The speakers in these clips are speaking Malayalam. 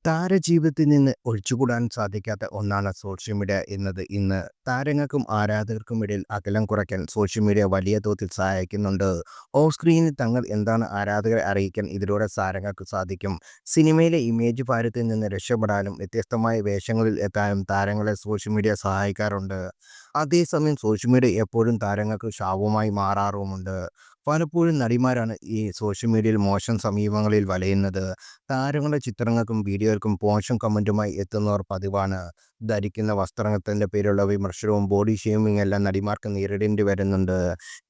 താരജീവിതത്തിൽ നിന്ന് ഒഴിച്ചുകൂടാൻ സാധിക്കാത്ത ഒന്നാണ് സോഷ്യൽ മീഡിയ എന്നത്. ഇന്ന് താരങ്ങൾക്കും ആരാധകർക്കും ഇടയിൽ അകലം കുറയ്ക്കാൻ സോഷ്യൽ മീഡിയ വലിയ തോതിൽ സഹായിക്കുന്നുണ്ട്. ഓഫ് സ്ക്രീനിൽ തങ്ങൾ എന്താണ് ആരാധകരെ അറിയിക്കാൻ ഇതിലൂടെ താരങ്ങൾക്ക് സാധിക്കും. സിനിമയിലെ ഇമേജ് ഭാരത്തിൽ നിന്ന് രക്ഷപ്പെടാനും വ്യത്യസ്തമായ വേഷങ്ങളിൽ എത്താനും താരങ്ങളെ സോഷ്യൽ മീഡിയ സഹായിക്കാറുണ്ട്. അതേസമയം സോഷ്യൽ മീഡിയ എപ്പോഴും താരങ്ങൾക്ക് ശാപമായി മാറാറുമുണ്ട്. പലപ്പോഴും നടിമാരാണ് ഈ സോഷ്യൽ മീഡിയയിൽ മോശം സമീപങ്ങളിൽ വലയുന്നത്. താരങ്ങളുടെ ചിത്രങ്ങൾക്കും വീഡിയോകൾക്കും മോശം കമന്റുമായി എത്തുന്നവർ പതിവാണ്. ധരിക്കുന്ന വസ്ത്രത്തിന്റെ പേരിലുള്ള വിമർശനവും ബോഡി ഷെയ്മിംഗ് എല്ലാം നടിമാർക്ക് നേരിടേണ്ടി വരുന്നുണ്ട്.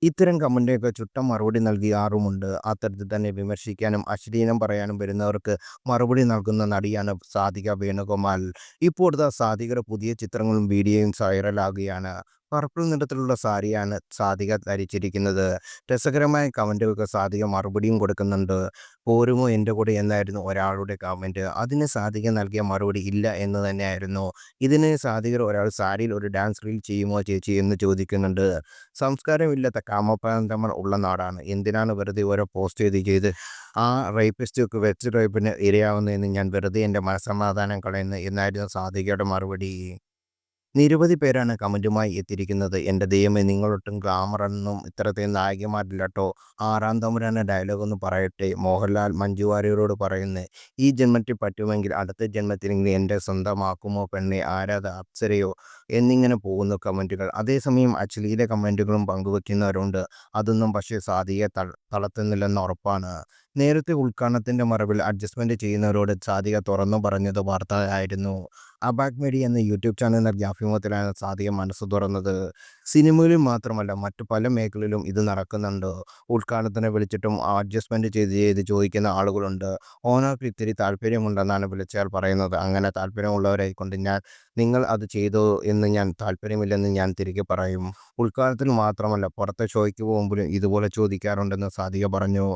ഇത്തരം കമന്റുകൾക്ക് ചുട്ട മറുപടി നൽകിയാറുമുണ്ട്. അത്തരത്തിൽ തന്നെ വിമർശിക്കാനും അശ്ലീലം പറയാനും വരുന്നവർക്ക് മറുപടി നൽകുന്ന നടിയാണ് സാധിക വേണുഗോപാൽ. ഇപ്പോഴത്തെ സാധികയുടെ പുതിയ ചിത്രങ്ങളും വീഡിയോയും വൈറലാകുകയാണ്. പർപ്പിൾ നിറത്തിലുള്ള സാരിയാണ് സാധിക ധരിച്ചിരിക്കുന്നത്. രസകരമായ കമന്റുകൾക്ക് സാധിക മറുപടിയും കൊടുക്കുന്നുണ്ട്. പോരുമോ എൻ്റെ കൂടെ എന്നായിരുന്നു ഒരാളുടെ കമന്റ്. അതിന് സാധിക നൽകിയ മറുപടി ഇല്ല എന്ന് തന്നെയായിരുന്നു. ഇതിന് സാധികർ ഒരാൾ സാരിയിൽ ഒരു ഡാൻസ് റീൽ ചെയ്യുമോ ചേച്ചി എന്ന് ചോദിക്കുന്നുണ്ട്. സംസ്കാരമില്ലാത്ത കാമപ്രാന്തന്മാർ ഉള്ള നാടാണ്. എന്തിനാണ് വെറുതെ ഓരോ പോസ്റ്റ് ചെയ്ത് ആ റേപ്പിസ്റ്റ് വെച്ച് റേപ്പിന് ഇരയാവുന്നതെന്ന് ഞാൻ വെറുതെ എൻ്റെ മനസ്സമാധാനം കളയുന്നു എന്നായിരുന്നു സാധികയുടെ മറുപടി. നിരവധി പേരാണ് കമന്റുമായി എത്തിയിരിക്കുന്നത്. എൻ്റെ ദൈവമേ, നിങ്ങളൊട്ടും ഗ്ലാമറൊന്നും ഇത്തരത്തിൽ നായകന്മാരില്ലട്ടോ. ആറാം തമ്പുരാൻ്റെ ഡയലോഗൊന്ന് പറയട്ടെ. മോഹൻലാൽ മഞ്ജു വാര്യരോട് പറയുന്നത്, ഈ ജന്മത്തിൽ പറ്റുമെങ്കിൽ അടുത്ത ജന്മത്തിലെങ്കിലും എൻ്റെ സ്വന്തമാക്കുമോ പെണ്ണെ, ആരാധ അപ്സരയോ എന്നിങ്ങനെ പോകുന്നു കമന്റുകൾ. അതേസമയം അശ്ലീല കമന്റുകളും പങ്കുവെക്കുന്നവരുണ്ട്. അതൊന്നും പക്ഷേ സാധികയെ തളർത്തുന്നില്ലെന്ന് ഉറപ്പാണ്. നേരത്തെ ഉദ്ഘാടനത്തിൻ്റെ മറവിൽ അഡ്ജസ്റ്റ്മെന്റ് ചെയ്യുന്നവരോട് സാധിക തുറന്നു പറഞ്ഞത് വാർത്തയായിരുന്നു. അബാക് മീഡിയ എന്ന യൂട്യൂബ് ചാനൽ നൽകിയ അഭിമുഖത്തിലാണ് സാധിക മനസ്സ് തുറന്നത്. സിനിമയിലും മാത്രമല്ല മറ്റു പല മേഖലയിലും ഇത് നടക്കുന്നുണ്ട്. ഉദ്ഘാടനത്തിന് വിളിച്ചിട്ടും അഡ്ജസ്റ്റ്മെന്റ് ചെയ്ത് ചോദിക്കുന്ന ആളുകളുണ്ട്. ഓണർക്ക് ഇത്തിരി താല്പര്യമുണ്ടെന്നാണ് വിളിച്ചയാൾ പറയുന്നത്. അങ്ങനെ താല്പര്യമുള്ളവരെക്കൊണ്ട് നിങ്ങൾ അത് ചെയ്തോ എന്ന് ഞാൻ താല്പര്യമില്ലെന്ന് ഞാൻ തിരികെ പറയും. ഉദ്ഘാടനത്തിൽ മാത്രമല്ല പുറത്തെ ഷോയ്ക്ക് പോകുമ്പോഴും ഇതുപോലെ ചോദിക്കാറുണ്ടെന്ന് സാധിക പറഞ്ഞു.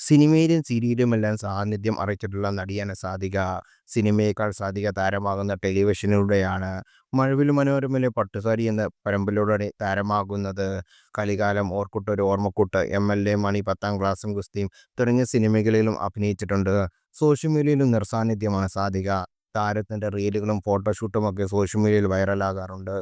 സിനിമയിലും സീരിയലുമെല്ലാം സാന്നിധ്യം അറിയിച്ചിട്ടുള്ള നടിയാണ് സാധിക. സിനിമയേക്കാൾ സാധിക താരമാകുന്ന ടെലിവിഷനിലൂടെയാണ്. മഴവിൽ മനോരമയിലെ പട്ടുസാരി എന്ന പരമ്പരയിലൂടെ താരമാകുന്നത്. കലികാലം, ഓർക്കുട്ടൊരു ഓർമ്മക്കൂട്ട്, MLA മണി, 10ാം ക്ലാസ്സും ഗുസ്തിയും തുടങ്ങിയ സിനിമകളിലും അഭിനയിച്ചിട്ടുണ്ട്. സോഷ്യൽ മീഡിയയിലും നിറസാന്നിധ്യമാണ് സാധിക. താരത്തിൻ്റെ റീലുകളും ഫോട്ടോഷൂട്ടുമൊക്കെ സോഷ്യൽ മീഡിയയിൽ വൈറലാകാറുണ്ട്.